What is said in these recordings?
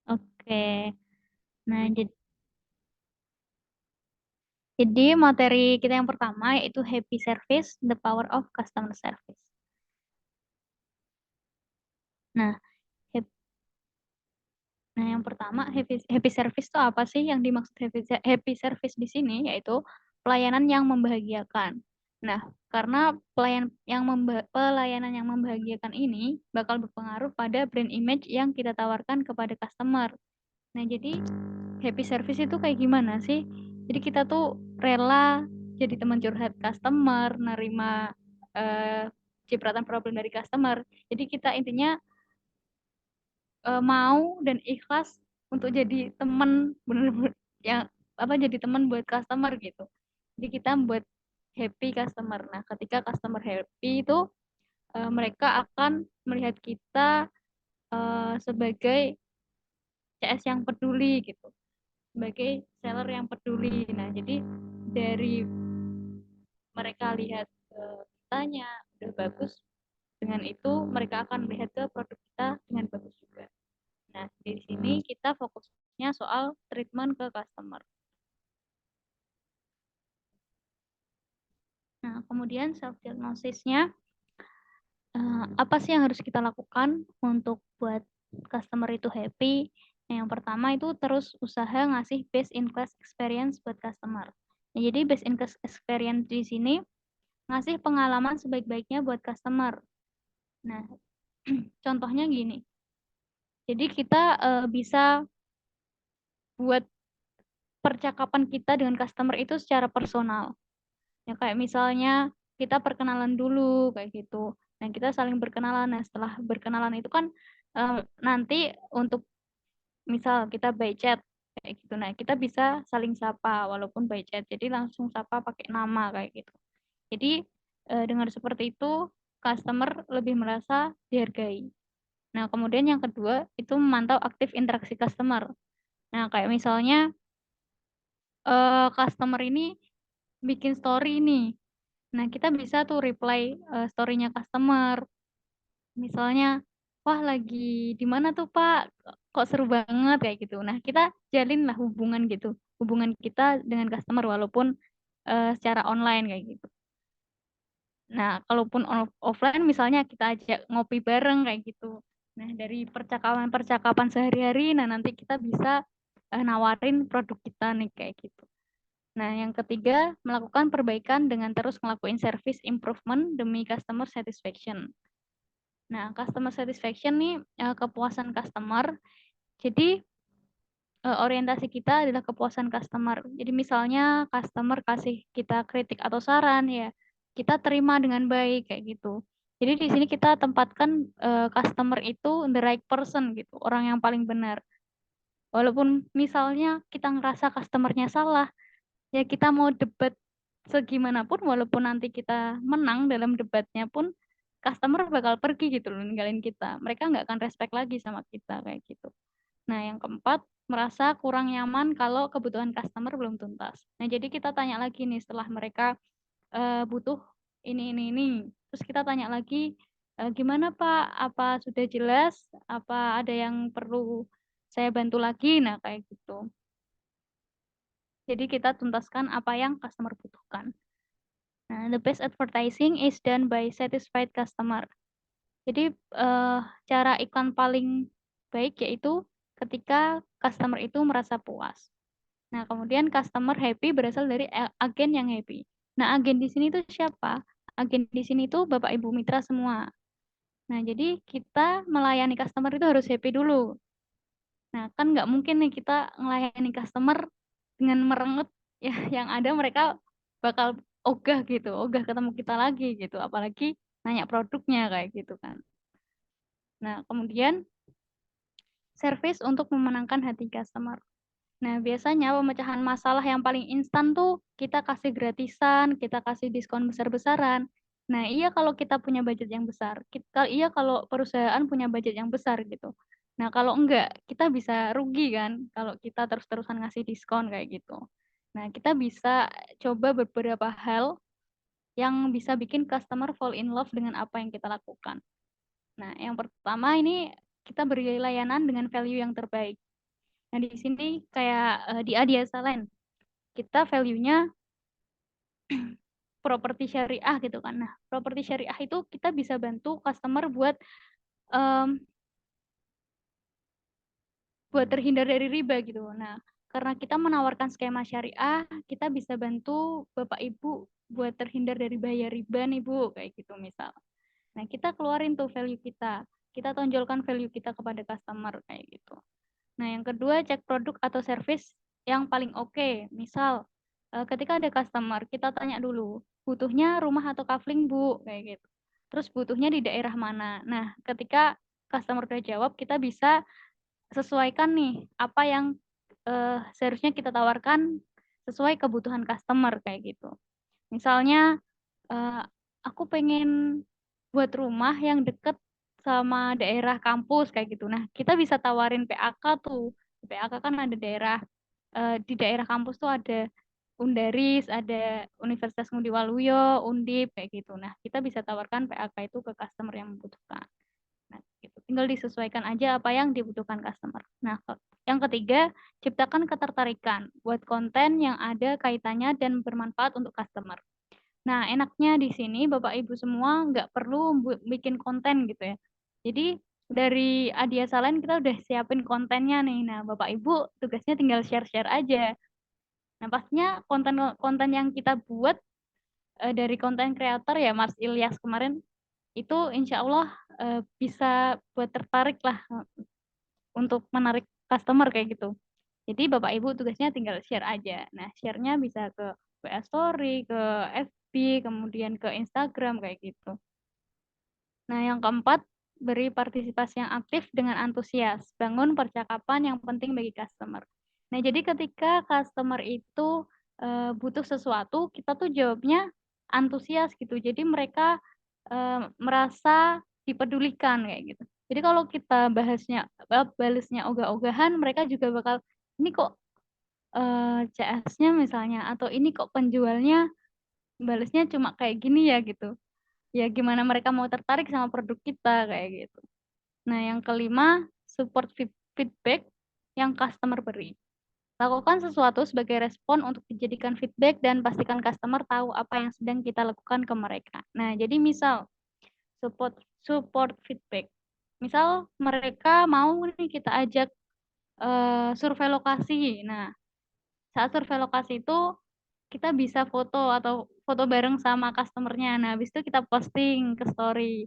Oke. Nah, jadi materi kita yang pertama yaitu Happy Service, The Power of Customer Service. Nah, hap- yang pertama happy service itu apa sih? Yang dimaksud happy service di sini yaitu pelayanan yang membahagiakan. Nah, karena pelayanan yang membahagiakan ini bakal berpengaruh pada brand image yang kita tawarkan kepada customer. Nah, jadi happy service itu kayak gimana sih? Jadi kita tuh rela jadi teman curhat customer, nerima cipratan problem dari customer. Jadi kita intinya mau dan ikhlas untuk jadi teman bener-bener yang jadi teman buat customer gitu. Jadi kita buat happy customer. Nah, ketika customer happy itu mereka akan melihat kita sebagai CS yang peduli gitu, sebagai seller yang peduli. Nah, jadi dari mereka lihat kitanya udah bagus, dengan itu mereka akan melihat ke produk kita dengan bagus juga. Nah, di sini kita fokusnya soal treatment ke customer. Nah, kemudian self diagnosisnya apa sih yang harus kita lakukan untuk buat customer itu happy? Nah, yang pertama itu terus usaha ngasih best in class experience buat customer. Nah, jadi best in class experience di sini ngasih pengalaman sebaik-baiknya buat customer. Nah, contohnya gini. Jadi kita bisa buat percakapan kita dengan customer itu secara personal. Ya kayak misalnya kita perkenalan dulu kayak gitu. Nah, kita saling berkenalan. Nah, setelah berkenalan itu kan nanti untuk misal kita by chat kayak gitu. Nah, kita bisa saling sapa walaupun by chat. Jadi langsung sapa pakai nama kayak gitu. Jadi dengan seperti itu customer lebih merasa dihargai. Nah, kemudian yang kedua itu memantau aktif interaksi customer. Nah, kayak misalnya customer ini bikin story nih. Nah, kita bisa tuh reply story-nya customer. Misalnya, wah lagi di mana tuh Pak? Kok seru banget kayak gitu. Nah, kita jalin lah hubungan gitu. Hubungan kita dengan customer walaupun secara online kayak gitu. Nah, kalaupun offline misalnya kita ajak ngopi bareng kayak gitu. Nah, dari percakapan-percakapan sehari-hari, nah nanti kita bisa nawarin produk kita nih kayak gitu. Nah, yang ketiga, melakukan perbaikan dengan terus ngelakuin service improvement demi customer satisfaction. Nah, customer satisfaction nih kepuasan customer. Jadi orientasi kita adalah kepuasan customer. Jadi misalnya customer kasih kita kritik atau saran ya, kita terima dengan baik kayak gitu. Jadi di sini kita tempatkan customer itu the right person gitu, orang yang paling benar. Walaupun misalnya kita ngerasa customernya salah, ya kita mau debat segimanapun walaupun nanti kita menang dalam debatnya pun customer bakal pergi gitu loh ninggalin kita. Mereka nggak akan respect lagi sama kita kayak gitu. Nah, yang keempat, merasa kurang nyaman kalau kebutuhan customer belum tuntas. Nah, jadi kita tanya lagi nih setelah mereka butuh ini. Terus kita tanya lagi, gimana Pak? Apa sudah jelas? Apa ada yang perlu saya bantu lagi? Nah, kayak gitu. Jadi kita tuntaskan apa yang customer butuhkan. Nah, the best advertising is done by satisfied customer. Jadi cara iklan paling baik yaitu ketika customer itu merasa puas. Nah, kemudian customer happy berasal dari agen yang happy. Nah, agen di sini tuh siapa? Agen di sini tuh Bapak Ibu mitra semua. Nah, jadi kita melayani customer itu harus happy dulu. Nah, kan nggak mungkin nih kita melayani customer dengan merengut ya yang ada mereka bakal ogah gitu, ogah ketemu kita lagi gitu, apalagi nanya produknya kayak gitu kan. Nah, kemudian service untuk memenangkan hati customer. Nah, biasanya pemecahan masalah yang paling instan tuh kita kasih gratisan, kita kasih diskon besar-besaran. Nah, iya kalau kita punya budget yang besar. Iya kalau perusahaan punya budget yang besar gitu. Nah, kalau enggak, kita bisa rugi kan kalau kita terus-terusan ngasih diskon kayak gitu. Nah, kita bisa coba beberapa hal yang bisa bikin customer fall in love dengan apa yang kita lakukan. Nah, yang pertama ini kita beri layanan dengan value yang terbaik. Nah, di sini kayak di Adia Salen, kita value-nya properti syariah gitu kan. Nah, properti syariah itu kita bisa bantu customer um, buat terhindar dari riba gitu. Nah, karena kita menawarkan skema syariah, kita bisa bantu Bapak Ibu buat terhindar dari bayar riba nih Bu, kayak gitu misal. Nah, kita keluarin tuh value kita. Kita tonjolkan value kita kepada customer kayak gitu. Nah, yang kedua cek produk atau service yang paling oke. Misal, ketika ada customer, kita tanya dulu, butuhnya rumah atau kafling Bu, kayak gitu. Terus butuhnya di daerah mana. Nah, ketika customer udah jawab, kita bisa sesuaikan nih apa yang seharusnya kita tawarkan sesuai kebutuhan customer kayak gitu. Misalnya aku pengen buat rumah yang deket sama daerah kampus kayak gitu. Nah, kita bisa tawarin PAK tuh. PAK kan ada di daerah kampus tuh ada Undaris, ada Universitas Ngudi Waluyo, Undip kayak gitu. Nah, kita bisa tawarkan PAK itu ke customer yang membutuhkan. Nah, gitu. Tinggal disesuaikan aja apa yang dibutuhkan customer. Nah, yang ketiga, ciptakan ketertarikan buat konten yang ada kaitannya dan bermanfaat untuk customer. Nah, enaknya di sini Bapak Ibu semua nggak perlu bikin konten gitu ya. Jadi dari Adia Salen kita udah siapin kontennya nih. Nah, Bapak Ibu tugasnya tinggal share-share aja. Nah, pastinya konten-konten yang kita buat dari konten kreator ya Mas Ilyas kemarin itu insya Allah bisa buat tertarik lah untuk menarik customer kayak gitu. Jadi Bapak Ibu tugasnya tinggal share aja. Nah, share-nya bisa ke WA Story, ke FB, kemudian ke Instagram kayak gitu. Nah, yang keempat, beri partisipasi yang aktif dengan antusias. Bangun percakapan yang penting bagi customer. Nah, jadi ketika customer itu butuh sesuatu, kita tuh jawabnya antusias gitu. Jadi mereka merasa dipedulikan kayak gitu. Jadi kalau kita balesnya ogah-ogahan, mereka juga bakal ini kok CS-nya misalnya atau ini kok penjualnya balesnya cuma kayak gini ya gitu. Ya gimana mereka mau tertarik sama produk kita kayak gitu. Nah, yang kelima, support feedback yang customer beri. Lakukan sesuatu sebagai respon untuk dijadikan feedback dan pastikan customer tahu apa yang sedang kita lakukan ke mereka. Nah, jadi misal support support feedback. Misal mereka mau nih kita ajak survei lokasi. Nah, saat survei lokasi itu kita bisa foto atau foto bareng sama customernya. Nah, habis itu kita posting ke story.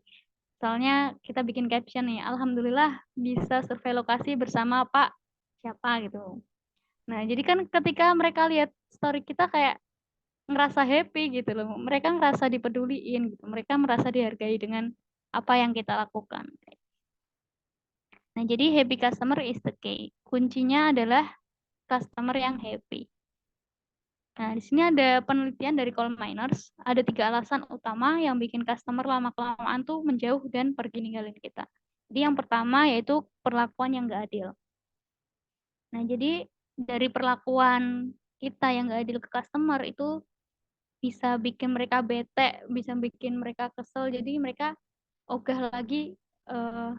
Soalnya kita bikin caption nih, Alhamdulillah bisa survei lokasi bersama Pak siapa gitu. Nah, jadi kan ketika mereka lihat story kita kayak ngerasa happy gitu loh. Mereka ngerasa dipeduliin gitu. Mereka merasa dihargai dengan apa yang kita lakukan. Nah, jadi happy customer is the key. Kuncinya adalah customer yang happy. Nah, di sini ada penelitian dari Coal Miners. Ada 3 alasan utama yang bikin customer lama-kelamaan tuh menjauh dan pergi ninggalin kita. Jadi yang pertama yaitu perlakuan yang nggak adil. Nah, jadi dari perlakuan kita yang nggak adil ke customer itu bisa bikin mereka bete, bisa bikin mereka kesel. Jadi mereka ogah lagi eh,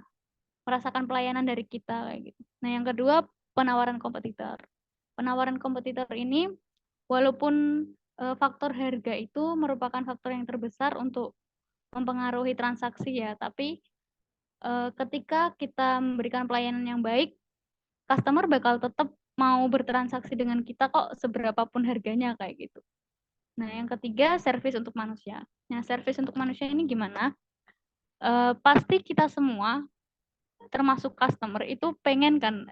merasakan pelayanan dari kita kayak gitu. Nah, yang kedua penawaran kompetitor. Penawaran kompetitor ini walaupun faktor harga itu merupakan faktor yang terbesar untuk mempengaruhi transaksi ya, tapi ketika kita memberikan pelayanan yang baik, customer bakal tetap mau bertransaksi dengan kita kok seberapa pun harganya kayak gitu. Nah, yang ketiga service untuk manusia. Nah, service untuk manusia ini gimana? Pasti kita semua termasuk customer itu pengen kan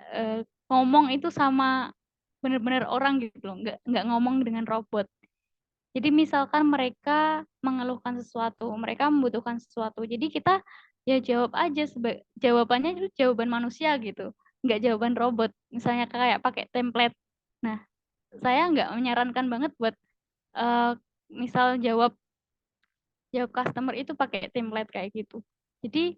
ngomong itu sama benar-benar orang gitu loh, nggak ngomong dengan robot. Jadi misalkan mereka mengeluhkan sesuatu, mereka membutuhkan sesuatu. Jadi kita ya jawab aja jawabannya itu jawaban manusia gitu, nggak jawaban robot. Misalnya kayak pakai template. Nah, saya nggak menyarankan banget buat misal jawab jawab customer itu pakai template kayak gitu. Jadi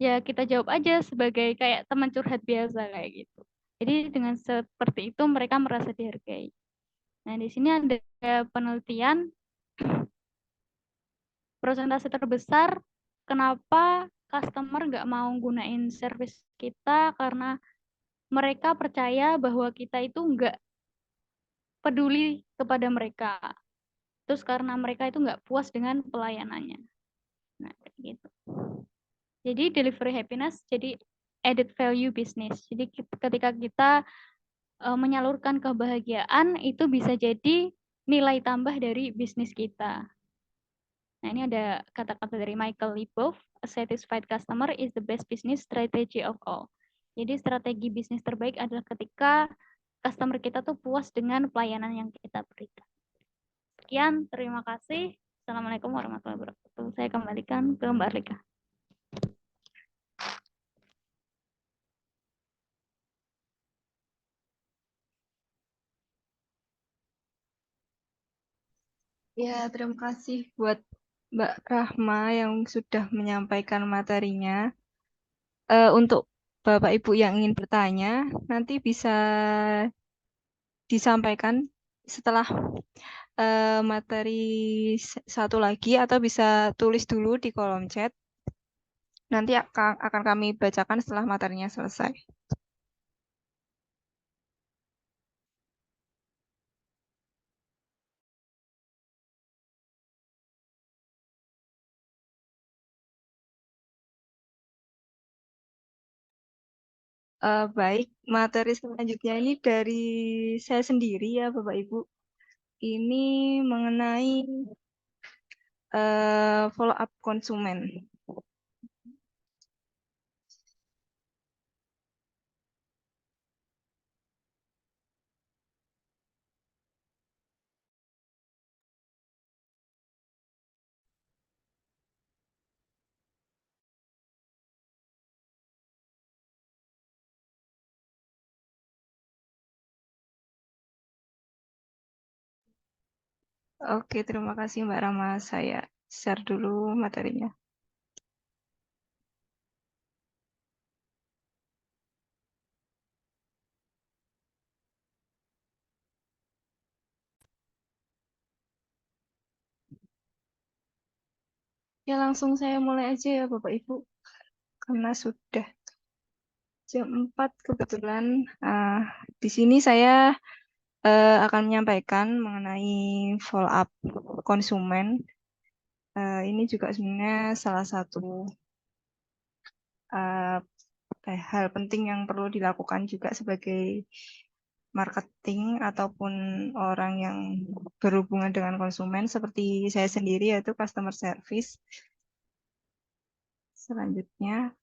ya kita jawab aja sebagai kayak teman curhat biasa kayak gitu. Jadi dengan seperti itu mereka merasa dihargai. Nah, di sini ada penelitian persentase terbesar kenapa customer nggak mau gunain service kita karena mereka percaya bahwa kita itu nggak peduli kepada mereka. Terus karena mereka itu nggak puas dengan pelayanannya. Nah, kayak gitu. Jadi delivery happiness jadi added value business. Jadi ketika kita menyalurkan kebahagiaan itu bisa jadi nilai tambah dari bisnis kita. Nah, ini ada kata-kata dari Michael Lipoff, a satisfied customer is the best business strategy of all. Jadi strategi bisnis terbaik adalah ketika customer kita tuh puas dengan pelayanan yang kita berikan. Sekian, terima kasih. Assalamualaikum warahmatullahi wabarakatuh. Saya kembalikan ke Mbak Arlika. Ya, terima kasih buat Mbak Rahma yang sudah menyampaikan materinya. Untuk Bapak Ibu yang ingin bertanya, nanti bisa disampaikan setelah materi satu lagi atau bisa tulis dulu di kolom chat. Nanti akan kami bacakan setelah materinya selesai. Baik, materi selanjutnya ini dari saya sendiri ya Bapak Ibu. Ini mengenai follow up konsumen. Oke, terima kasih Mbak Rama. Saya share dulu materinya. Ya, langsung saya mulai aja ya Bapak Ibu. Karena sudah jam 4 kebetulan. Di sini saya akan menyampaikan mengenai follow up konsumen. Ini juga sebenarnya salah satu uh, hal penting yang perlu dilakukan juga sebagai marketing ataupun orang yang berhubungan dengan konsumen seperti saya sendiri yaitu customer service. Selanjutnya,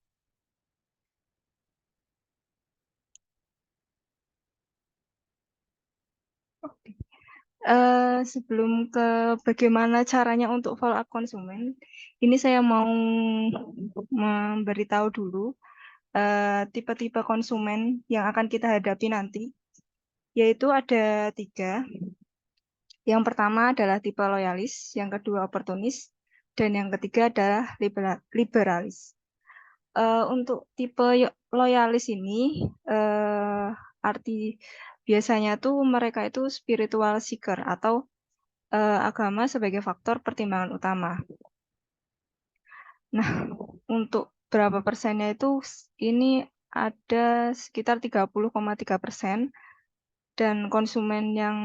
sebelum ke bagaimana caranya untuk follow up konsumen, ini saya mau memberitahu dulu tipe-tipe konsumen yang akan kita hadapi nanti, yaitu ada 3. Yang pertama adalah tipe loyalis, yang kedua oportunis, dan yang ketiga adalah liberalis. Untuk tipe loyalis ini, arti biasanya tuh mereka itu spiritual seeker atau agama sebagai faktor pertimbangan utama. Nah, untuk berapa persennya itu ini ada sekitar 30,3%. Dan konsumen yang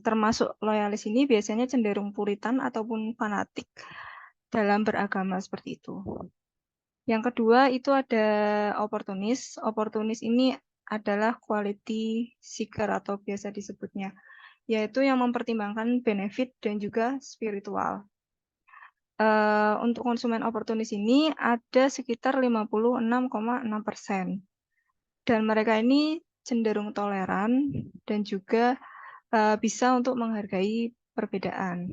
termasuk loyalis ini biasanya cenderung puritan ataupun fanatik dalam beragama seperti itu. Yang kedua itu ada oportunis. Oportunis ini adalah quality seeker atau biasa disebutnya, yaitu yang mempertimbangkan benefit dan juga spiritual. Untuk konsumen oportunis ini ada sekitar 56,6%. Dan mereka ini cenderung toleran dan juga bisa untuk menghargai perbedaan.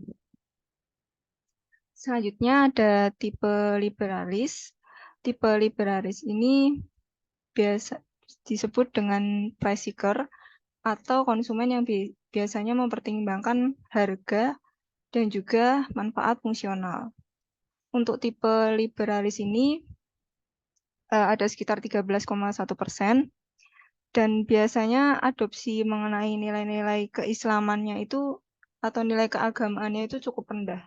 Selanjutnya ada tipe liberalis. Tipe liberalis ini biasa disebut dengan price seeker atau konsumen yang biasanya mempertimbangkan harga dan juga manfaat fungsional. Untuk tipe liberalis ini ada sekitar 13,1%. Dan biasanya adopsi mengenai nilai-nilai keislamannya itu atau nilai keagamaannya itu cukup rendah.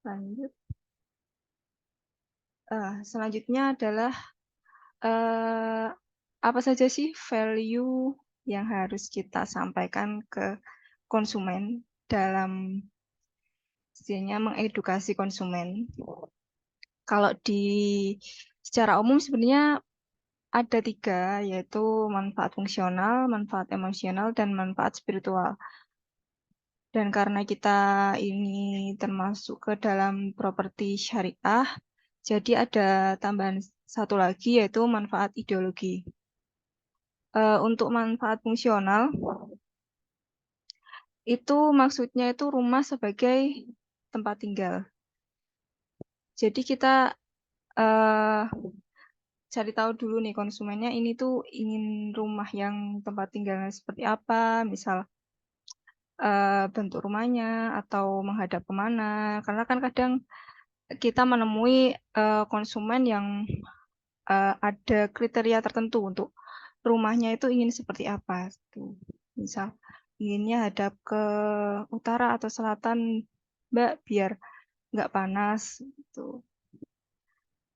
Lanjut. Selanjutnya adalah eh, apa saja sih value yang harus kita sampaikan ke konsumen dalam istilahnya mengedukasi konsumen. Kalau secara umum sebenarnya ada 3, yaitu manfaat fungsional, manfaat emosional, dan manfaat spiritual. Dan karena kita ini termasuk ke dalam properti syariah, jadi ada tambahan satu lagi yaitu manfaat ideologi. Untuk manfaat fungsional, itu maksudnya itu rumah sebagai tempat tinggal. Jadi kita eh, cari tahu dulu nih konsumennya ini tuh ingin rumah yang tempat tinggalnya seperti apa, misal bentuk rumahnya atau menghadap kemana. Karena kan kadang kita menemui konsumen yang ada kriteria tertentu untuk rumahnya itu ingin seperti apa. Tuh. Misal inginnya hadap ke utara atau selatan, Mbak, biar nggak panas. Gitu.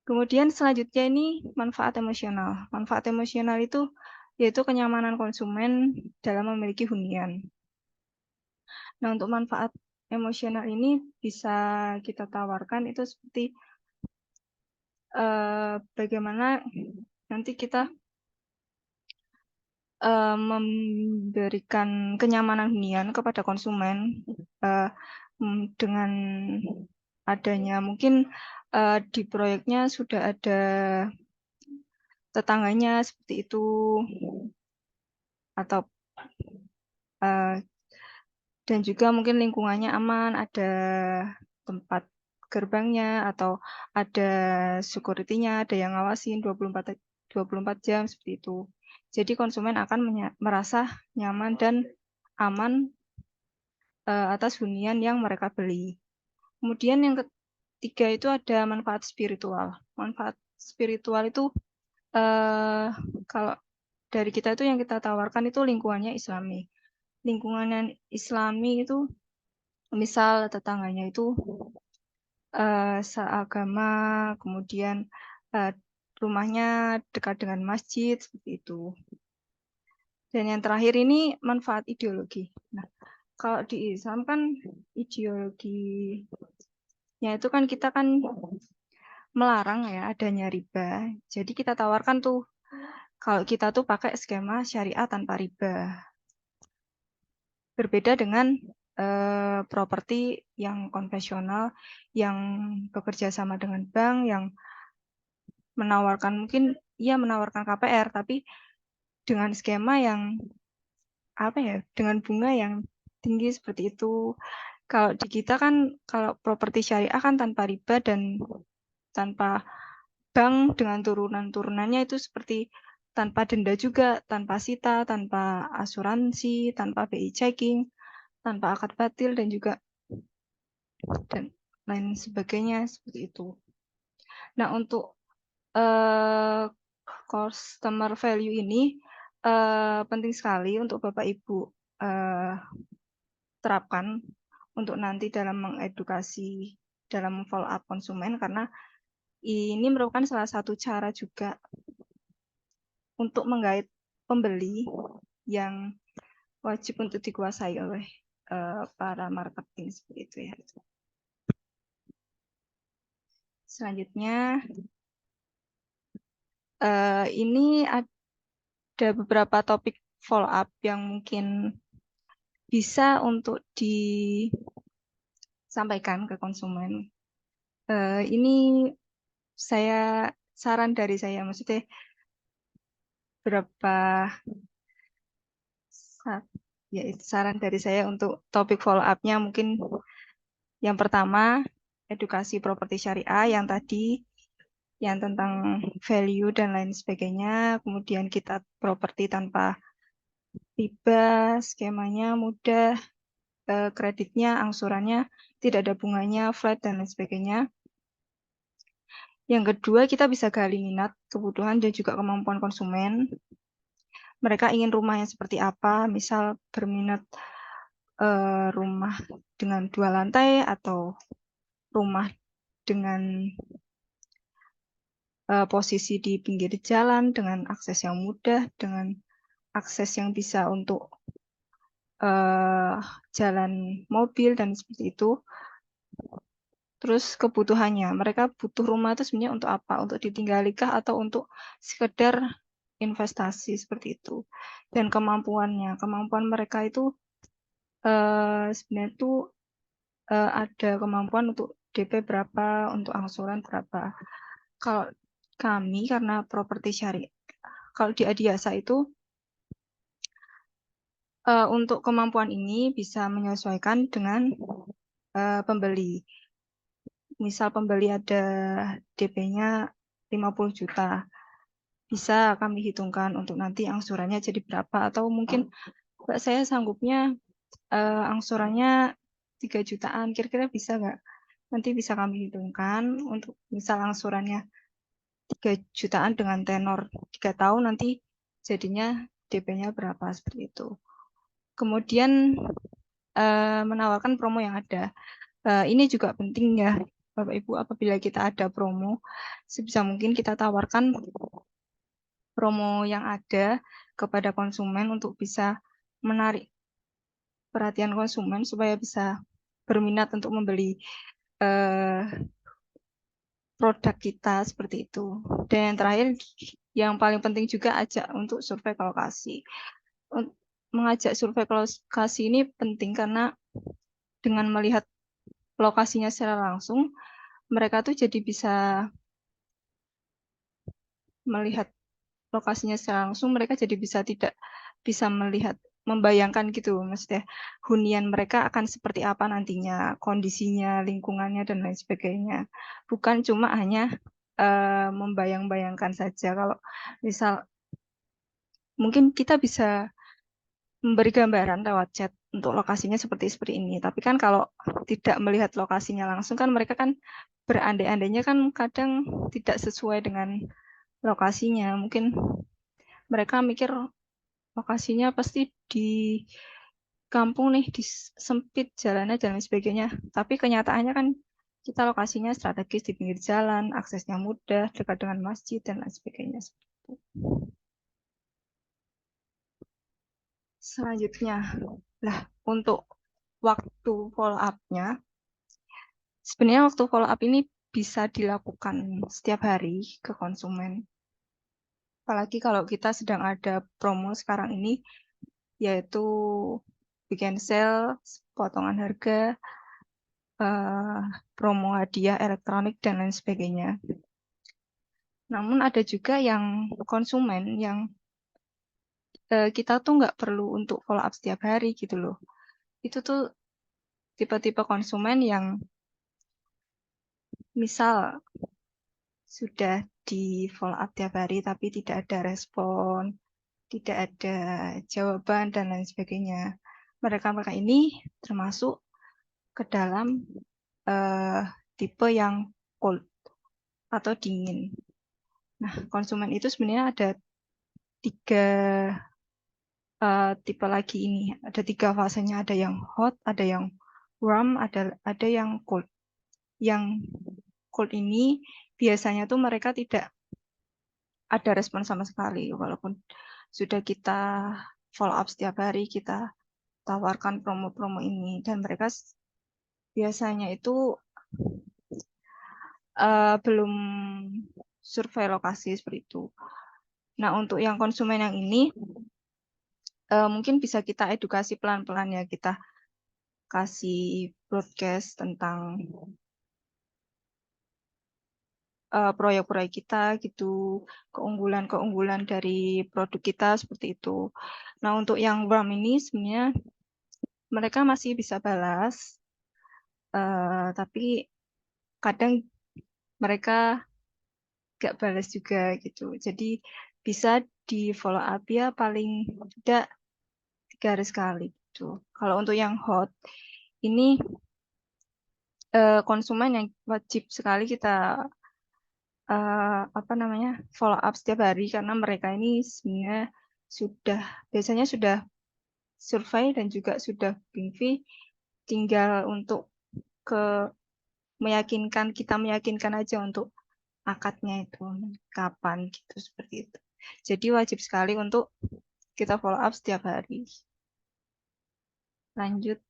Kemudian selanjutnya ini manfaat emosional. Manfaat emosional itu yaitu kenyamanan konsumen dalam memiliki hunian. Nah, untuk manfaat emosional ini bisa kita tawarkan itu seperti bagaimana nanti kita memberikan kenyamanan hunian kepada konsumen uh, dengan adanya mungkin di proyeknya sudah ada tetangganya seperti itu atau uh, dan juga mungkin lingkungannya aman, ada tempat gerbangnya atau ada security-nya, ada yang ngawasin 24 jam seperti itu. Jadi konsumen akan merasa nyaman dan aman atas hunian yang mereka beli. Kemudian yang ketiga itu ada manfaat spiritual. Manfaat spiritual itu kalau dari kita itu yang kita tawarkan itu lingkungannya Islami. Lingkungan Islami itu misal tetangganya itu seagama, kemudian rumahnya dekat dengan masjid seperti itu. Dan yang terakhir ini manfaat ideologi. Nah, kalau di Islam kan ideologinya itu kan kita kan melarang ya adanya riba. Jadi kita tawarkan tuh kalau kita tuh pakai skema syariah tanpa riba. Berbeda dengan properti yang konvensional yang bekerja sama dengan bank yang menawarkan mungkin ia menawarkan KPR tapi dengan skema yang apa ya dengan bunga yang tinggi seperti itu. Kalau di kita kan kalau properti syariah kan tanpa riba dan tanpa bank dengan turunan-turunannya itu seperti tanpa denda juga, tanpa sita, tanpa asuransi, tanpa BI checking, tanpa akad batil dan juga dan lain sebagainya seperti itu. Nah, untuk customer value ini penting sekali untuk Bapak Ibu terapkan untuk nanti dalam mengedukasi dalam follow up konsumen karena ini merupakan salah satu cara juga untuk menggait pembeli yang wajib untuk dikuasai oleh para marketing seperti itu ya. Selanjutnya ini ada beberapa topik follow up yang mungkin bisa untuk disampaikan ke konsumen. Ini saran dari saya, maksudnya berapa ya itu saran dari saya untuk topik follow up-nya mungkin yang pertama edukasi properti syariah yang tadi yang tentang value dan lain sebagainya, kemudian kita properti tanpa riba, skemanya mudah, kreditnya, angsurannya tidak ada bunganya, flat dan lain sebagainya. Yang kedua, kita bisa gali minat, kebutuhan dan juga kemampuan konsumen. Mereka ingin rumah yang seperti apa, misal berminat rumah dengan 2 lantai atau rumah dengan posisi di pinggir jalan dengan akses yang mudah, dengan akses yang bisa untuk jalan mobil dan seperti itu. Terus kebutuhannya, mereka butuh rumah itu sebenarnya untuk apa? Untuk ditinggalikah atau untuk sekedar investasi seperti itu? Dan kemampuannya, kemampuan mereka itu sebenarnya itu ada kemampuan untuk DP berapa, untuk angsuran berapa. Kalau kami karena properti syariah, kalau di Adiasa itu untuk kemampuan ini bisa menyesuaikan dengan pembeli. Misal pembeli ada DP-nya 50 juta, bisa kami hitungkan untuk nanti angsurannya jadi berapa. Atau mungkin Mbak saya sanggupnya angsurannya 3 jutaan, kira-kira bisa nggak? Nanti bisa kami hitungkan untuk misal angsurannya 3 jutaan dengan tenor 3 tahun, nanti jadinya DP-nya berapa, seperti itu. Kemudian menawarkan promo yang ada. Ini juga penting ya, Bapak Ibu, apabila kita ada promo, sebisa mungkin kita tawarkan promo yang ada kepada konsumen untuk bisa menarik perhatian konsumen supaya bisa berminat untuk membeli eh, produk kita seperti itu. Dan yang terakhir, yang paling penting juga ajak untuk survei ke lokasi. Mengajak survei ke lokasi ini penting karena dengan melihat lokasinya secara langsung, mereka tuh jadi bisa melihat lokasinya secara langsung, mereka jadi bisa tidak bisa melihat, membayangkan gitu, maksudnya hunian mereka akan seperti apa nantinya, kondisinya, lingkungannya, dan lain sebagainya. Bukan cuma hanya membayang-bayangkan saja. Kalau misal, mungkin kita bisa memberi gambaran lewat chat untuk lokasinya seperti ini. Tapi kan kalau tidak melihat lokasinya langsung kan mereka kan berandai-andainya kan kadang tidak sesuai dengan lokasinya. Mungkin mereka mikir lokasinya pasti di kampung nih, di sempit jalannya dan lain sebagainya. Tapi kenyataannya kan kita lokasinya strategis di pinggir jalan, aksesnya mudah, dekat dengan masjid dan lain sebagainya. Selanjutnya, lah untuk waktu follow up-nya, sebenarnya waktu follow up ini bisa dilakukan setiap hari ke konsumen. Apalagi kalau kita sedang ada promo sekarang ini, yaitu weekend sale, potongan harga, promo hadiah elektronik, dan lain sebagainya. Namun ada juga yang konsumen yang kita tuh nggak perlu untuk follow up setiap hari gitu loh. Itu tuh tipe-tipe konsumen yang misal sudah di follow up tiap hari tapi tidak ada respon, tidak ada jawaban, dan lain sebagainya. Mereka-mereka ini termasuk ke dalam uh, tipe yang cold atau dingin. Nah, konsumen itu sebenarnya ada 3 tipe lagi ini. Ada 3 fasenya, ada yang hot, ada yang warm, ada yang cold. Yang cold ini biasanya tuh mereka tidak ada respon sama sekali, walaupun sudah kita follow up setiap hari, kita tawarkan promo-promo ini, dan mereka biasanya itu belum survei lokasi seperti itu. Nah, untuk yang konsumen yang ini, mungkin bisa kita edukasi pelan-pelan ya, kita kasih broadcast tentang proyek-proyek kita gitu, keunggulan-keunggulan dari produk kita seperti itu. Nah, untuk yang warm ini sebenarnya mereka masih bisa balas, tapi kadang mereka gak balas juga gitu. Jadi bisa di follow up ya paling tidak 3 hari sekali gitu. Kalau untuk yang hot ini konsumen yang wajib sekali kita apa namanya follow up setiap hari karena mereka ini sebenarnya biasanya sudah survei dan juga sudah PV, tinggal untuk ke kita meyakinkan aja untuk akadnya itu kapan gitu seperti itu. Jadi wajib sekali untuk kita follow up setiap hari. Lanjut,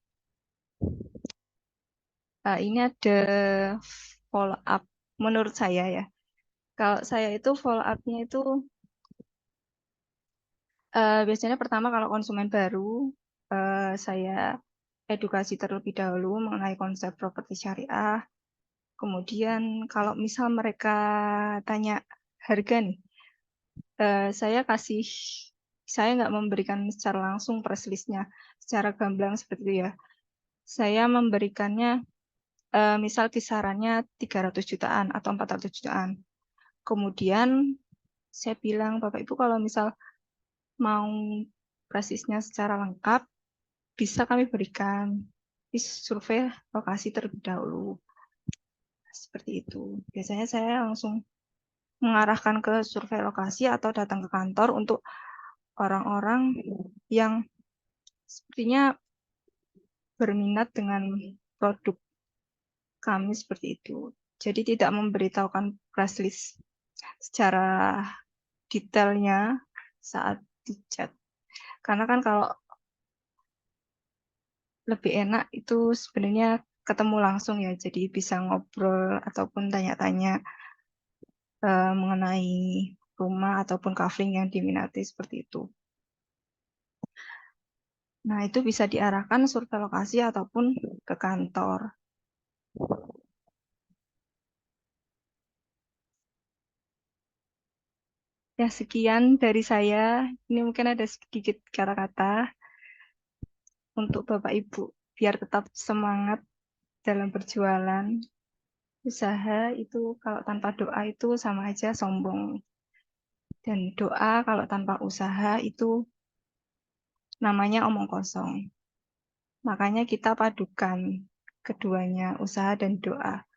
ini ada follow up menurut saya ya. Kalau saya itu follow up-nya itu biasanya pertama kalau konsumen baru, saya edukasi terlebih dahulu mengenai konsep properti syariah. Kemudian kalau misal mereka tanya harga nih, saya nggak memberikan secara langsung press list-nya secara gamblang seperti itu ya. Saya memberikannya misal kisarannya 300 jutaan atau 400 jutaan. Kemudian saya bilang, Bapak Ibu kalau misal mau press list-nya secara lengkap, bisa kami berikan di survei lokasi terlebih dahulu. Seperti itu. Biasanya saya langsung mengarahkan ke survei lokasi atau datang ke kantor untuk orang-orang yang sepertinya berminat dengan produk kami seperti itu. Jadi tidak memberitahukan price list secara detailnya saat di chat. Karena kan kalau lebih enak itu sebenarnya ketemu langsung ya, jadi bisa ngobrol ataupun tanya-tanya mengenai rumah ataupun kafling yang diminati seperti itu. Nah, itu bisa diarahkan survei lokasi ataupun ke kantor. Ya, sekian dari saya. Ini mungkin ada sedikit kata-kata untuk Bapak Ibu, biar tetap semangat dalam berjualan. Usaha itu kalau tanpa doa itu sama aja sombong. Dan doa kalau tanpa usaha itu namanya omong kosong. Makanya kita padukan keduanya, usaha dan doa.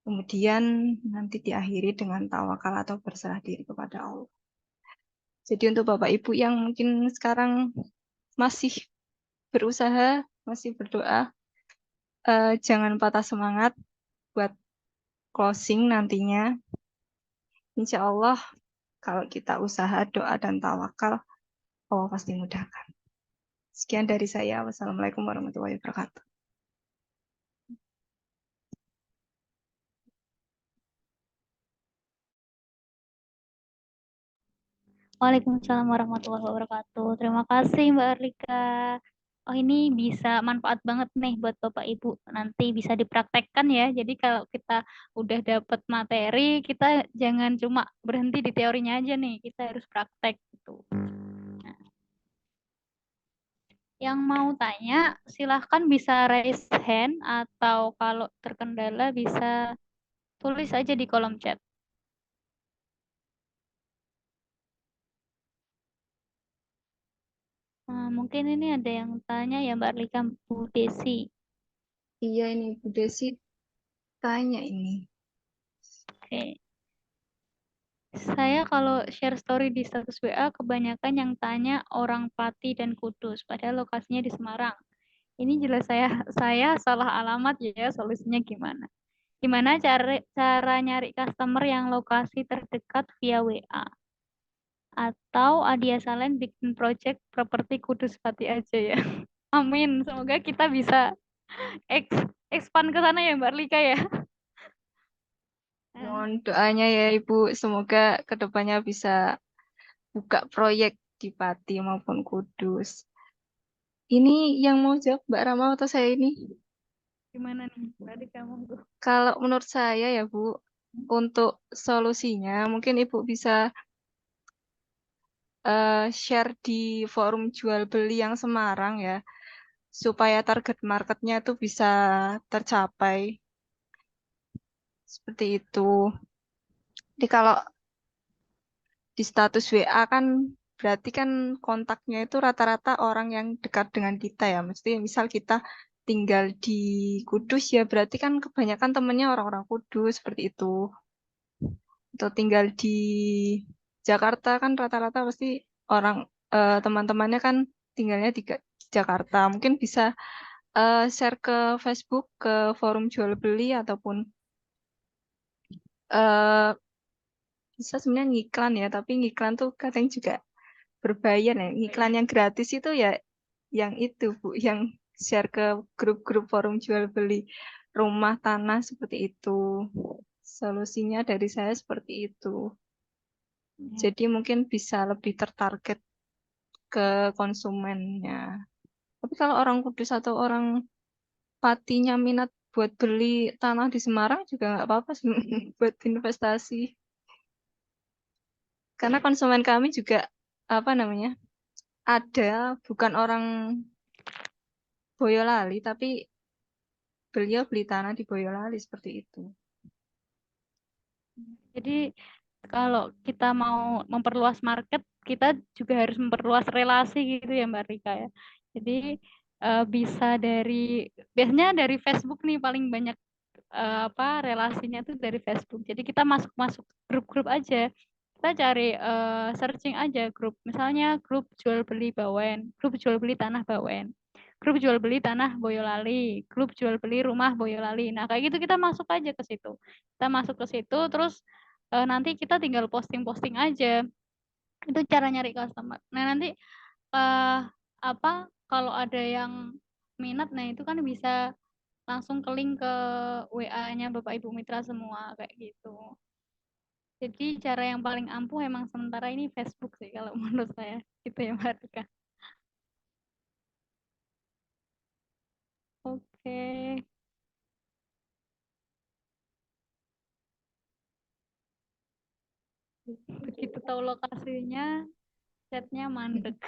Kemudian nanti diakhiri dengan tawakal atau berserah diri kepada Allah. Jadi untuk Bapak Ibu yang mungkin sekarang masih berusaha, masih berdoa, jangan patah semangat buat closing nantinya. Insya Allah kalau kita usaha, doa, dan tawakal, Allah pasti mudahkan. Sekian dari saya. Wassalamualaikum warahmatullahi wabarakatuh. Waalaikumsalam warahmatullahi wabarakatuh. Terima kasih Mbak Arlika. Oh ini bisa manfaat banget nih buat Bapak Ibu. Nanti bisa dipraktekkan ya. Jadi kalau kita udah dapat materi, kita jangan cuma berhenti di teorinya aja nih. Kita harus praktek gitu. Nah, yang mau tanya, silahkan bisa raise hand atau kalau terkendala bisa tulis aja di kolom chat. Nah, mungkin ini ada yang tanya ya Mbak Arlika, Bu Desi. Iya ini Bu Desi tanya ini. Oke. Saya kalau share story di status WA kebanyakan yang tanya orang Pati dan Kudus, padahal lokasinya di Semarang. Ini jelas saya salah alamat ya, solusinya gimana? Gimana cara nyari customer yang lokasi terdekat via WA? Atau Adia Salen bikin project properti Kudus Pati aja ya. Amin. Semoga kita bisa expand ke sana ya Mbak Lika ya. Mohon doanya ya Ibu, semoga kedepannya bisa buka proyek di Pati maupun Kudus. Ini yang mau jawab Mbak Rama atau saya ini? Gimana nih Mbak Lika monggo. Kalau menurut saya ya Bu, untuk solusinya mungkin Ibu bisa share di forum jual beli yang Semarang ya, supaya target marketnya itu bisa tercapai. Seperti itu. Jadi kalau di status WA kan berarti kan kontaknya itu rata-rata orang yang dekat dengan kita ya. Mesti misal kita tinggal di Kudus ya berarti kan kebanyakan temennya orang-orang Kudus seperti itu. Atau tinggal di Jakarta kan rata-rata pasti orang teman-temannya kan tinggalnya di Jakarta. Mungkin bisa share ke Facebook, ke forum jual beli ataupun eh bisa sebenarnya ngiklan ya, tapi ngiklan tuh kadang juga berbayar ya. Ngiklan yang gratis itu ya yang itu Bu, yang share ke grup-grup forum jual beli rumah tanah seperti itu. Solusinya dari saya seperti itu. Ya. Jadi mungkin bisa lebih tertarget ke konsumennya. Tapi kalau orang Kudus atau orang Patinya minat buat beli tanah di Semarang juga nggak apa-apa sih buat investasi. Karena konsumen kami juga apa namanya ada bukan orang Boyolali tapi beliau beli tanah di Boyolali seperti itu. Jadi kalau kita mau memperluas market, kita juga harus memperluas relasi gitu ya Mbak Rika ya. Jadi bisa biasanya dari Facebook nih paling banyak apa relasinya tuh dari Facebook. Jadi kita masuk-masuk grup-grup aja. Kita cari searching aja grup. Misalnya grup jual beli Bawen, grup jual beli tanah Bawen, grup jual beli tanah Boyolali, grup jual beli rumah Boyolali. Nah, kayak gitu kita masuk aja ke situ. Kita masuk ke situ terus nanti kita tinggal posting-posting aja. Itu cara nyari customer. Nah, nanti eh apa kalau ada yang minat, nah itu kan bisa langsung ke link ke WA-nya Bapak Ibu Mitra semua kayak gitu. Jadi cara yang paling ampuh emang sementara ini Facebook sih kalau menurut saya gitu ya Mbak Rika. Oke, begitu tahu lokasinya, chatnya mandek.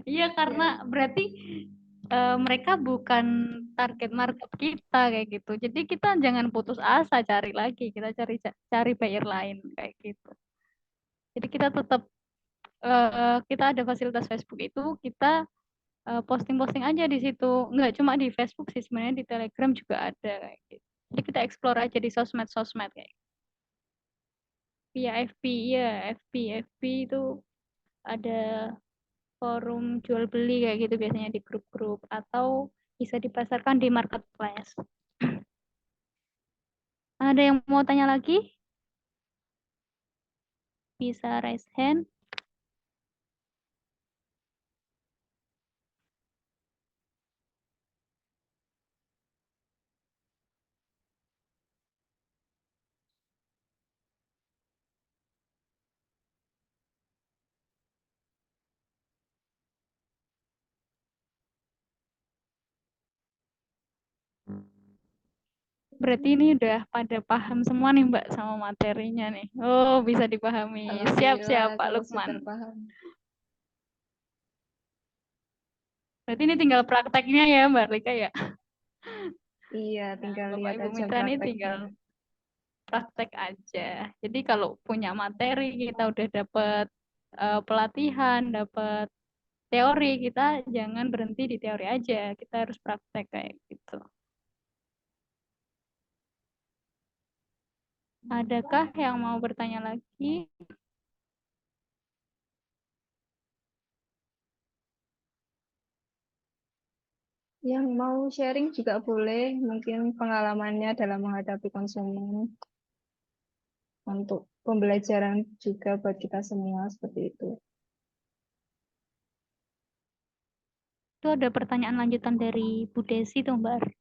Iya karena berarti mereka bukan target market kita kayak gitu. Jadi kita jangan putus asa cari lagi, kita cari cari buyer lain kayak gitu. Jadi kita tetap kita ada fasilitas Facebook itu kita posting-posting aja di situ. Nggak cuma di Facebook sih sebenarnya di Telegram juga ada kayak gitu. Jadi kita explore aja di sosmed-sosmed kayak gitu. Via FB ya, FB itu ada forum jual beli kayak gitu biasanya di grup-grup atau bisa dipasarkan di marketplace. Ada yang mau tanya lagi? Bisa raise hand. Berarti ini udah pada paham semua nih Mbak sama materinya nih. Oh, bisa dipahami. Alhamdulillah Siap-siap Pak kalau Lukman. sudah paham. Berarti ini tinggal prakteknya ya Mbak Rika ya. Iya, Nah, tinggal Bapak lihat Ibu aja Mitra ini prakteknya. tinggal praktek aja. Jadi kalau punya materi kita udah dapat pelatihan, dapat teori, kita jangan berhenti di teori aja. Kita harus praktek kayak gitu. Adakah yang mau bertanya lagi? Yang mau sharing juga boleh, mungkin pengalamannya dalam menghadapi konsumen untuk pembelajaran juga buat kita semua seperti itu. Itu ada pertanyaan lanjutan dari Bu Desi tuh Mbak.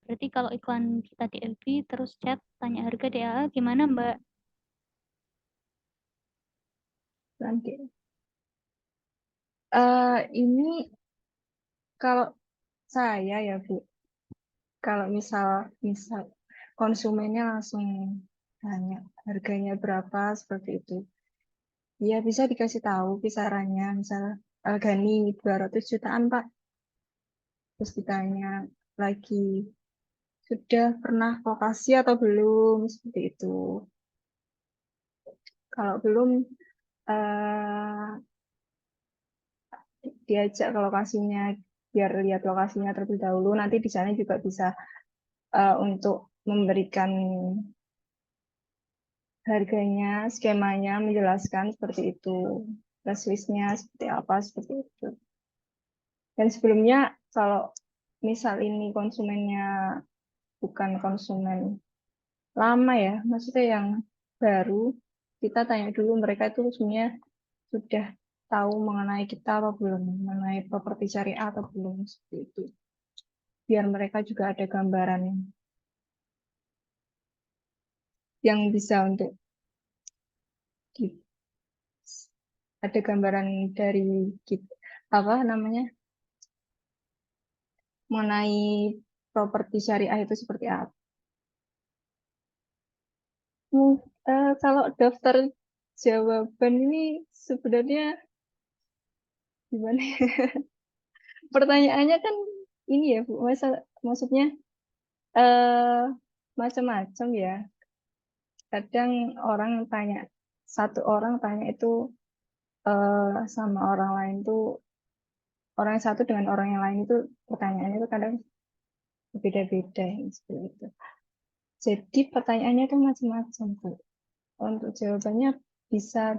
Berarti kalau iklan kita di FB terus chat tanya harga DAA gimana Mbak? Nanti ini kalau saya ya Bu, kalau misal misal konsumennya langsung tanya harganya berapa seperti itu, ya bisa dikasih tahu kisarannya, misal Gani 200 jutaan Pak, terus ditanya lagi sudah pernah lokasi atau belum seperti itu. Kalau belum eh, diajak ke lokasinya biar lihat lokasinya terlebih dahulu. Nanti di sana juga bisa untuk memberikan harganya, skemanya, menjelaskan seperti itu. Plus listnya seperti apa, seperti itu. Dan sebelumnya kalau misal ini konsumennya bukan konsumen lama ya, maksudnya yang baru, kita tanya dulu mereka itu sebenarnya sudah tahu mengenai kita apa belum, mengenai properti syariah atau belum, seperti itu. Biar mereka juga ada gambaran yang bisa untuk di- ada gambaran dari kita, apa namanya, mengenai properti syariah itu seperti apa. Kalau daftar jawaban ini sebenarnya gimana ya? Pertanyaannya kan ini ya Bu, maksudnya eh macam-macam ya. Kadang orang tanya, satu orang tanya itu sama orang lain tuh, orang yang satu dengan orang yang lain itu pertanyaannya itu kadang berbeda-beda seperti itu. Jadi pertanyaannya itu macam-macam Bu. Untuk jawabannya bisa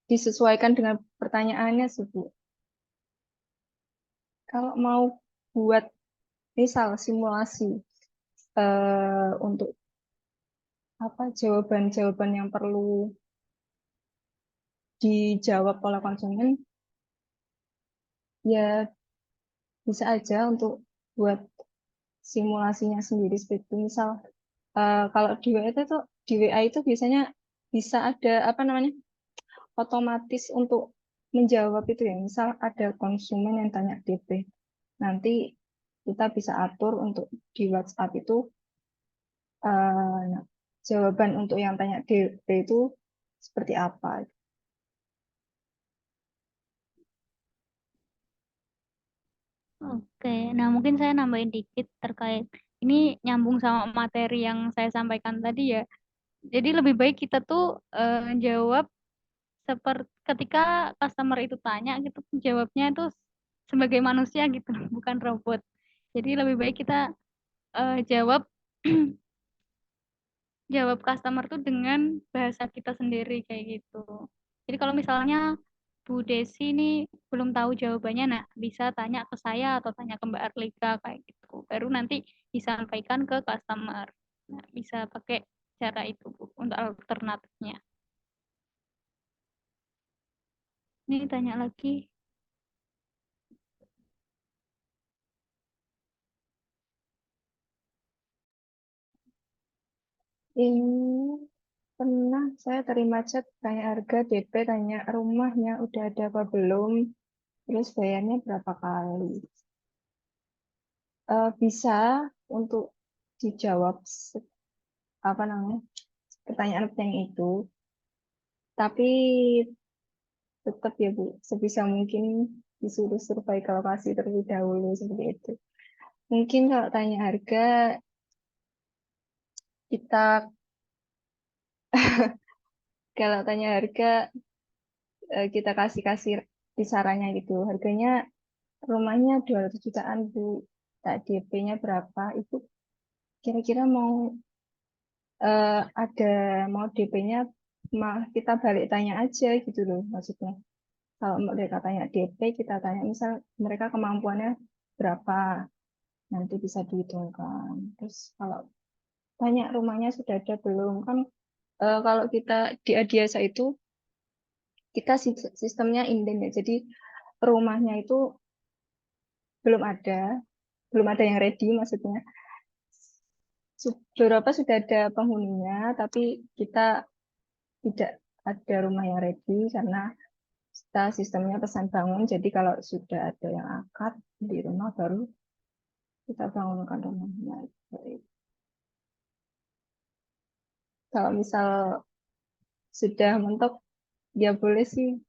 disesuaikan dengan pertanyaannya sih Bu. Kalau mau buat misal simulasi untuk apa jawaban-jawaban yang perlu dijawab oleh konsumen, ya bisa aja untuk buat simulasinya sendiri seperti itu. Misal kalau di WA itu biasanya bisa ada apa namanya otomatis untuk menjawab itu ya. Misal ada konsumen yang tanya DP, nanti kita bisa atur untuk di WhatsApp itu nah, jawaban untuk yang tanya DP itu seperti apa. Oke, nah mungkin saya nambahin dikit terkait ini nyambung sama materi yang saya sampaikan tadi ya. Jadi lebih baik kita tuh jawab seperti ketika customer itu tanya gitu jawabnya itu sebagai manusia gitu, bukan robot. Jadi lebih baik kita jawab jawab customer tuh dengan bahasa kita sendiri kayak gitu. Jadi kalau misalnya Bu Desi ini belum tahu jawabannya, nah bisa tanya ke saya atau tanya ke Mbak Arlika kayak gitu. Baru nanti disampaikan ke customer. Nah, bisa pakai cara itu Bu untuk alternatifnya. Ini tanya lagi. Ini pernah saya terima chat tanya harga DP, tanya rumahnya udah ada apa belum, terus bayarnya berapa kali. Bisa untuk dijawab apa namanya pertanyaan-pertanyaan itu, tapi tetap ya Bu, sebisa mungkin disuruh survei ke lokasi terlebih dahulu seperti itu. Mungkin kalau tanya harga, kita kalau tanya harga kita kasih kisarannya gitu. Harganya rumahnya 200 jutaan Bu. Tak DP-nya berapa? Itu kira-kira ada mau DP-nya kita balik tanya aja gitu loh maksudnya. Kalau mereka tanya DP, kita tanya misal mereka kemampuannya berapa, nanti bisa dihitungkan. Terus kalau tanya rumahnya sudah ada belum, kan kalau kita di Adiasa itu kita sistemnya inden ya. Jadi rumahnya itu belum ada, belum ada yang ready maksudnya. Beberapa sudah ada penghuninya, tapi kita tidak ada rumah yang ready karena kita sistemnya pesan bangun. Jadi kalau sudah ada yang akad di rumah baru kita bangunkan rumahnya. Kalau misal sudah mentok, ya boleh sih.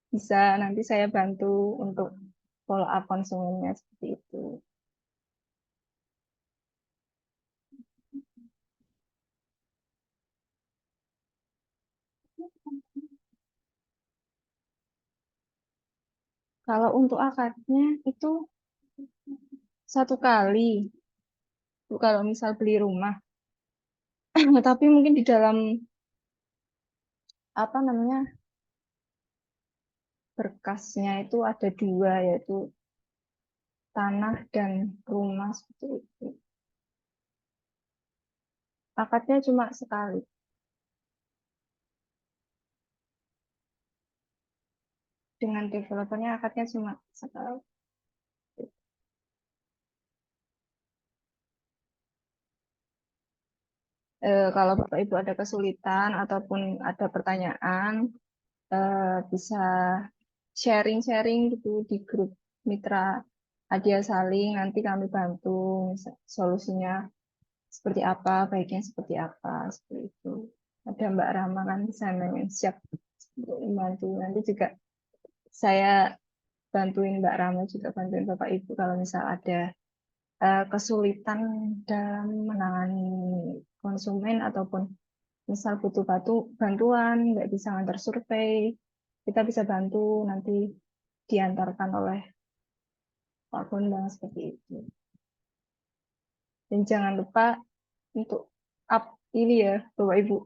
Bisa nanti saya bantu untuk follow up konsumennya seperti itu. Kalau untuk akadnya itu satu kali, kalau misal beli rumah. Tapi mungkin di dalam apa namanya berkasnya itu ada dua, yaitu tanah dan rumah seperti itu. akadnya cuma sekali. Dengan developernya akadnya cuma sekali. Kalau Bapak Ibu ada kesulitan ataupun ada pertanyaan, bisa sharing-sharing gitu di grup mitra Adia Saling. Nanti kami bantu solusinya seperti apa, baiknya seperti apa, seperti itu. Ada Mbak Rama kan di sana yang siap untuk membantu. Nanti juga saya bantuin Mbak Rama juga bantuin Bapak Ibu kalau misal ada kesulitan dalam menangani konsumen ataupun misal butuh bantuan, nggak bisa ngantar survei, kita bisa bantu nanti diantarkan oleh Pak Bambang seperti itu. Dan jangan lupa untuk up ini ya, Bapak Ibu,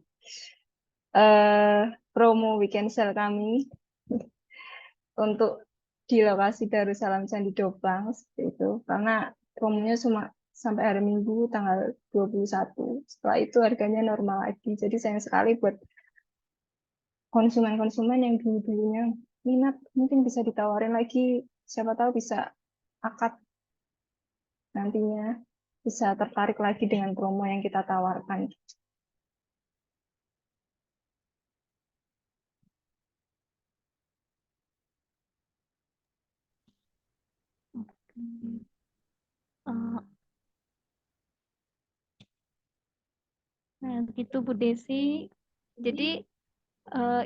promo weekend sale kami untuk di lokasi Darussalam Candi Dobang seperti itu. Karena promonya cuma sampai hari Minggu tanggal 21. Setelah itu harganya normal lagi. Jadi sayang sekali buat konsumen-konsumen yang dulu-dulunya minat, mungkin bisa ditawarin lagi. Siapa tahu bisa akad nantinya, bisa tertarik lagi dengan promo yang kita tawarkan. Eh, nah, gitu Bu Desi. Jadi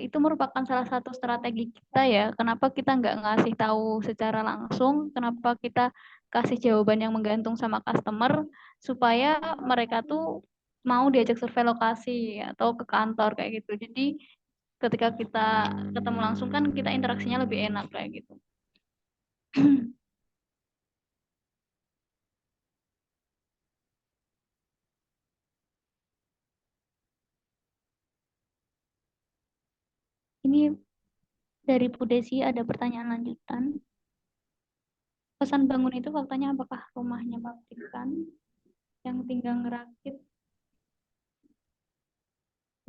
itu merupakan salah satu strategi kita ya. Kenapa kita nggak ngasih tahu secara langsung? Kenapa kita kasih jawaban yang menggantung sama customer supaya mereka tuh mau diajak survei lokasi atau ke kantor kayak gitu. Jadi ketika kita ketemu langsung kan kita interaksinya lebih enak kayak gitu. Ini dari Bu Desi ada pertanyaan lanjutan. Pesan bangun itu faktanya apakah rumahnya pabrikan yang tinggal ngerakit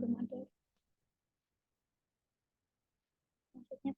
belum ada maksudnya.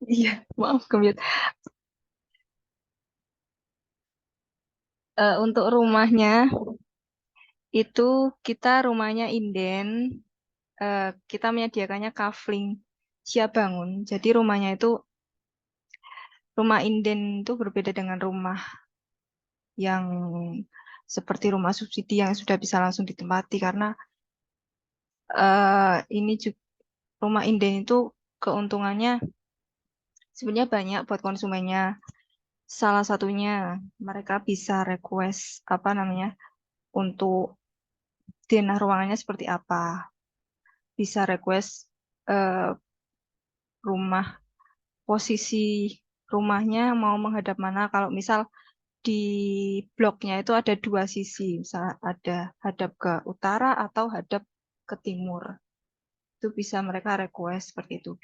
Iya, maaf kemit. Untuk rumahnya itu kita rumahnya inden, kita menyediakannya kafling siap bangun. Jadi rumahnya itu rumah inden itu berbeda dengan rumah yang seperti rumah subsidi yang sudah bisa langsung ditempati karena ini juga rumah inden itu keuntungannya sebenarnya banyak buat konsumennya. Salah satunya mereka bisa request apa namanya untuk denah ruangannya seperti apa. Bisa request eh, rumah posisi rumahnya mau menghadap mana. Kalau misal di bloknya itu ada dua sisi, misal ada hadap ke utara atau hadap ke timur. Itu bisa mereka request seperti itu.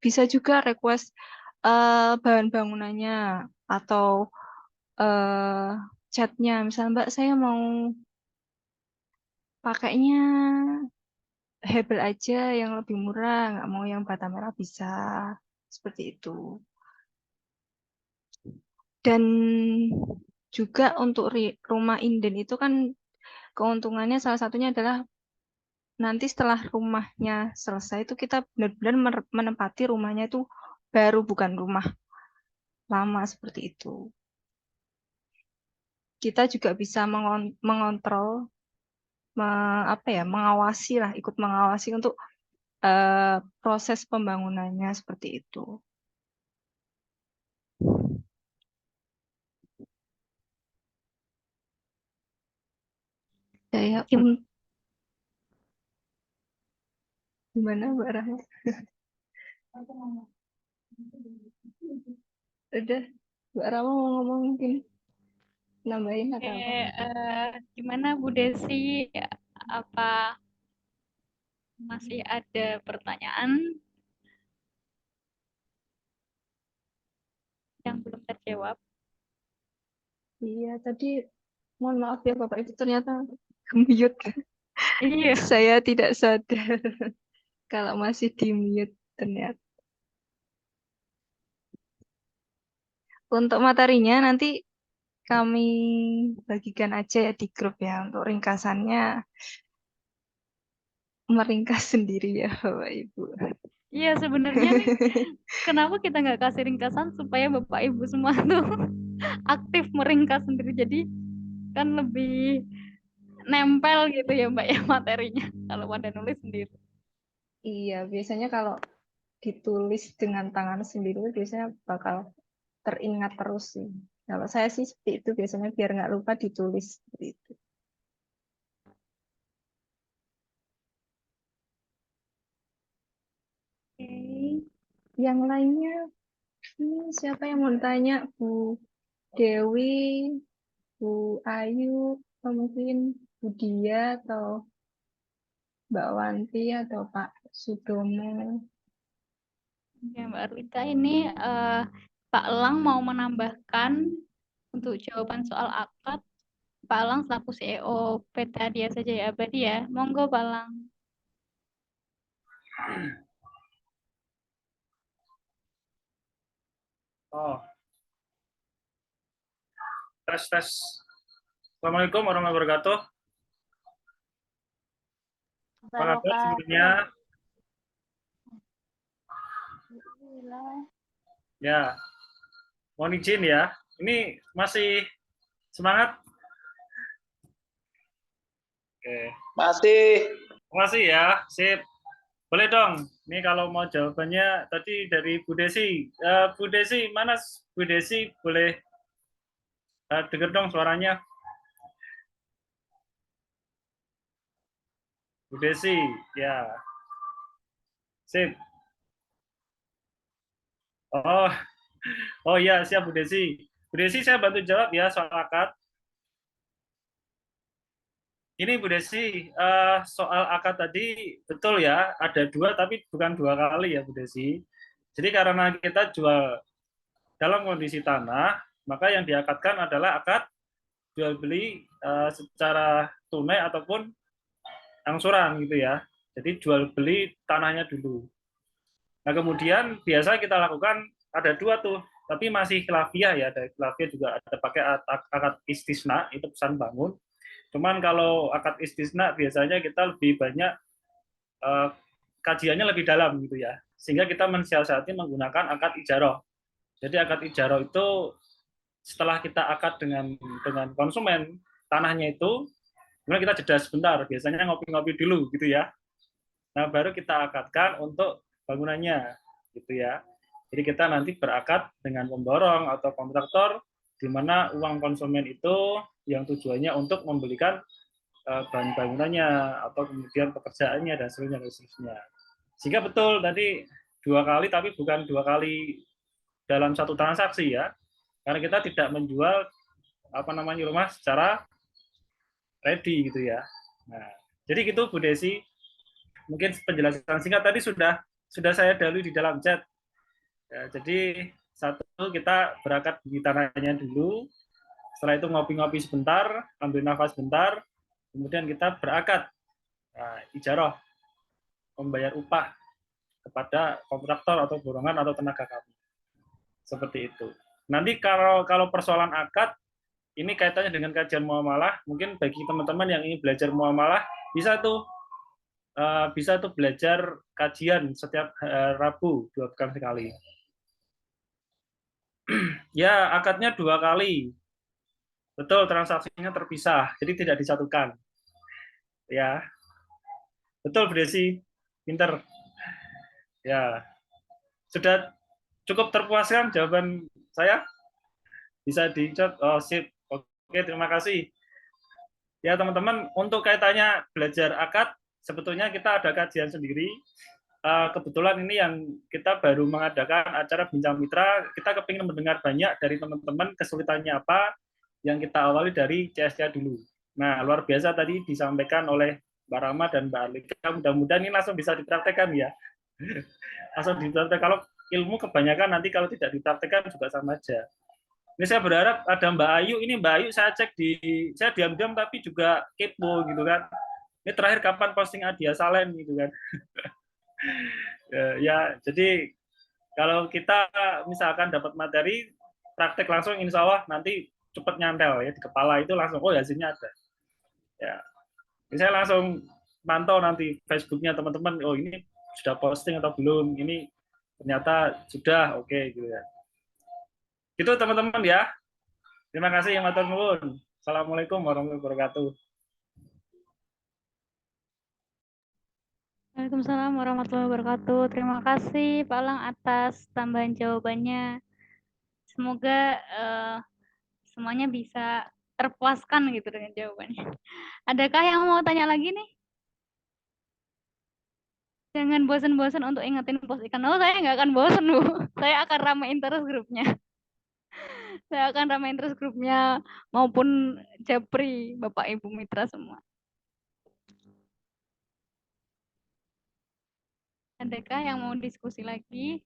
Bisa juga request bahan bangunannya atau eh catnya. Misal Mbak saya mau pakainya hebel aja yang lebih murah, nggak mau yang bata merah bisa seperti itu. Dan juga untuk rumah inden itu kan keuntungannya salah satunya adalah nanti setelah rumahnya selesai itu kita benar-benar menempati rumahnya itu baru bukan rumah lama seperti itu. Kita juga bisa mengontrol, apa ya, mengawasi lah, ikut mengawasi untuk proses pembangunannya seperti itu. Saya gimana Mbak Rahma? Udah, Mbak Rahma mau ngomong mungkin nambahin Oke, atau apa? gimana Bu Desi? Apa masih ada pertanyaan yang belum terjawab? Iya, tadi mohon maaf ya Bapak Ibu ternyata mute. Iya. Saya tidak sadar kalau masih di mute ternyata. Untuk materinya nanti kami bagikan aja ya di grup ya. Untuk ringkasannya meringkas sendiri ya Bapak Ibu. Iya, sebenarnya nih kenapa kita nggak kasih ringkasan supaya Bapak Ibu semua tuh aktif meringkas sendiri. Jadi kan lebih nempel gitu ya Mbak ya materinya kalau pada nulis sendiri. Iya, biasanya kalau ditulis dengan tangan sendiri biasanya bakal teringat terus sih. Kalau saya sih seperti itu biasanya biar nggak lupa ditulis seperti itu. Oke. Yang lainnya, siapa yang mau tanya? Bu Dewi, Bu Ayu, atau mungkin Bu Dia, atau Mbak Wanti, atau Pak Sudomo. Ya, Mbak Rita ini Pak Elang mau menambahkan untuk jawaban soal akad. Pak Elang selaku CEO PT Adia Saja Ya Abadi ya. Monggo Pak Elang. Oh, tes tes. Assalamualaikum warahmatullahi wabarakatuh. Apa kabar sebelumnya? Ya, mohon izin ya. Ini masih semangat? Oke. Masih ya, sip. Boleh dong. Ini kalau mau jawabannya tadi dari Bu Desi. Bu Desi, mana Bu Desi? Boleh dengar dong suaranya. Bu Desi, ya. Sip. Oh, oh ya, siap Bu Desi. Bu Desi, saya bantu jawab ya soal akad. Ini Bu Desi, soal akad tadi betul ya, ada dua tapi bukan dua kali ya Bu Desi. Jadi karena kita jual dalam kondisi tanah, maka yang diakadkan adalah akad jual beli secara tunai ataupun angsuran gitu ya. Jadi jual beli tanahnya dulu. Nah kemudian biasa kita lakukan ada dua tuh, tapi masih khilafiyah ya. Ada khilafiyah juga ada pakai akad istisna, itu pesan bangun. Cuman kalau akad istisna biasanya kita lebih banyak kajiannya lebih dalam gitu ya. Sehingga kita mensiasati menggunakan akad ijaroh. Jadi akad ijaroh itu setelah kita akad dengan konsumen tanahnya itu, kemudian kita jeda sebentar, biasanya ngopi-ngopi dulu gitu ya. Nah, baru kita akadkan untuk bangunannya, gitu ya. Jadi kita nanti berakad dengan pemborong atau kontraktor, di mana uang konsumen itu yang tujuannya untuk membelikan bahan bangunannya atau kemudian pekerjaannya dan seterusnya. Sehingga betul tadi 2 kali, tapi bukan 2 kali dalam satu transaksi ya, karena kita tidak menjual rumah secara ready gitu ya. Nah, jadi gitu Bu Desi, mungkin penjelasan singkat tadi sudah saya dalui di dalam chat. Ya, jadi satu, kita berangkat di tanahnya dulu, setelah itu ngopi-ngopi sebentar, ambil nafas sebentar, kemudian kita berakad ijarah, membayar upah kepada kontraktor atau borongan atau tenaga kami. Seperti itu. Nanti kalau persoalan akad, ini kaitannya dengan kajian muamalah, mungkin bagi teman-teman yang ingin belajar muamalah, bisa tuh belajar kajian setiap Rabu 2 pekan sekali. Ya, akadnya 2 kali. Betul, transaksinya terpisah, jadi tidak disatukan. Ya, betul Bu Desi, pinter. Ya, sudah cukup terpuaskan jawaban saya? Bisa dicet, oh sip. Oke, terima kasih. Ya teman-teman, untuk kaitannya belajar akad, sebetulnya kita ada kajian sendiri. Kebetulan ini yang kita baru mengadakan acara Bincang Mitra, kita kepingin mendengar banyak dari teman-teman kesulitannya apa, yang kita awali dari CSK dulu. Nah, luar biasa tadi disampaikan oleh Mbak Rama dan Mbak Alika, mudah-mudahan ini langsung bisa dipraktekkan ya. Langsung dipraktekkan, kalau ilmu kebanyakan nanti kalau tidak dipraktekkan juga sama aja. Ini saya berharap ada Mbak Ayu. Ini Mbak Ayu saya cek saya diam-diam tapi juga kepo gitu kan. Ini terakhir kapan posting Adia Salen gitu kan. Ya, jadi kalau kita misalkan dapat materi, praktek langsung insya Allah nanti cepat nyantel ya di kepala itu langsung, oh hasilnya ada. Ya, ini saya langsung pantau nanti Facebooknya teman-teman, oh ini sudah posting atau belum, ini ternyata sudah, oke gitu ya. Gitu teman-teman ya. Terima kasih yang matur nuwun. Assalamualaikum warahmatullahi wabarakatuh. Waalaikumsalam warahmatullahi wabarakatuh. Terima kasih Pak Lang atas tambahan jawabannya. Semoga semuanya bisa terpuaskan gitu dengan jawabannya. Adakah yang mau tanya lagi nih? Jangan bosan-bosan untuk ingetin pos ikan. Oh, saya nggak akan bosan, Bu. Saya akan ramein terus grupnya. Saya akan ramein terus grupnya maupun Japri, Bapak Ibu Mitra semua. Adakah yang mau diskusi lagi?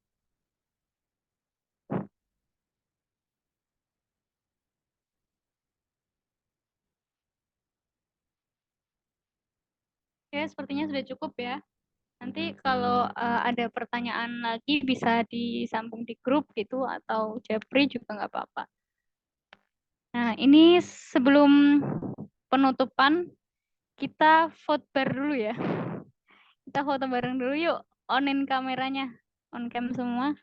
Oke, sepertinya sudah cukup ya. Nanti kalau ada pertanyaan lagi bisa disambung di grup gitu atau Japri juga nggak apa-apa. Nah, ini sebelum penutupan kita vote bareng dulu ya. Kita foto bareng dulu yuk. On-in kameranya. On cam semua.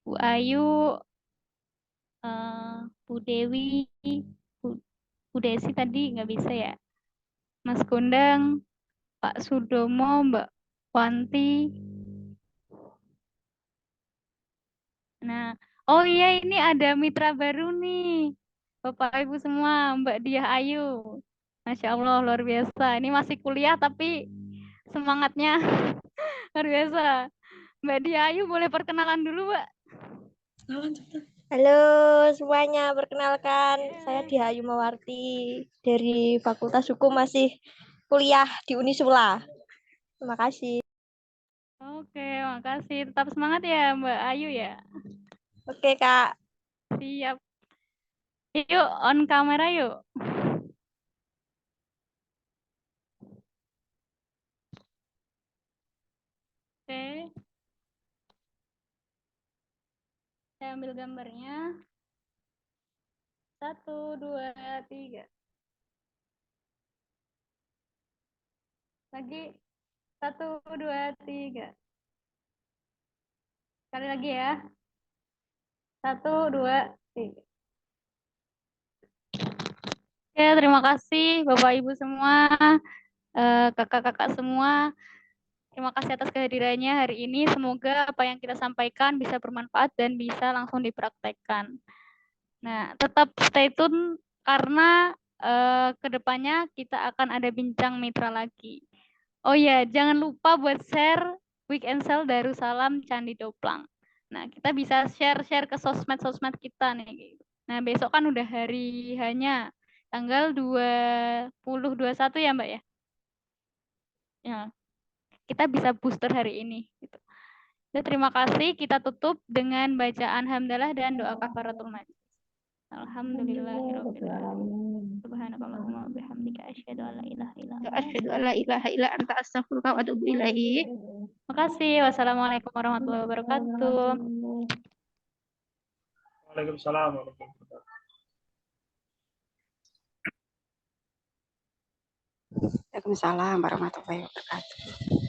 Bu Ayu, Bu Dewi, Bu Desi tadi nggak bisa ya. Mas Kundang, Pak Sudomo, Mbak Wanti. Nah, oh iya ini ada mitra baru nih. Bapak Ibu semua, Mbak Diah Ayu. Masya Allah, luar biasa. Ini masih kuliah tapi semangatnya luar biasa. Mbak Diah Ayu boleh perkenalan dulu, Mbak. Halo semuanya, perkenalkan saya Diah Ayu Mawarti dari Fakultas Hukum, masih kuliah di Unisula. Terima kasih. Oke, makasih. Tetap semangat ya Mbak Ayu ya. Oke Kak. Siap. Yuk, on kamera yuk. Oke. Saya ambil gambarnya. 1, 2, 3. Lagi. 1, 2, 3. Sekali lagi ya. 1, 2, 3. Ya, terima kasih Bapak Ibu semua, kakak-kakak semua. Terima kasih atas kehadirannya hari ini. Semoga apa yang kita sampaikan bisa bermanfaat dan bisa langsung dipraktekkan. Nah, tetap stay tune karena kedepannya kita akan ada bincang mitra lagi. Oh ya, jangan lupa buat share Weekend Sale Darussalam Candi Doplang. Nah, kita bisa share-share ke sosmed-sosmed kita nih. Nah, besok kan udah hari hanya tanggal 20-21 ya, Mbak ya? Ya, kita bisa booster hari ini. Gitu. Dan terima kasih, kita tutup dengan bacaan hamdalah dan doa kafaratul majlis. Alhamdulillahirabbil alamin. Subhanakallahumma wa bihamdika asyhadu an la ilaha illa anta Asyhadu an la ilaha illa anta astaghfiruka wa atubu ilaik. Makasih. Wassalamualaikum warahmatullahi wabarakatuh. Waalaikumsalam warahmatullahi wabarakatuh. Waalaikumsalam warahmatullahi wabarakatuh.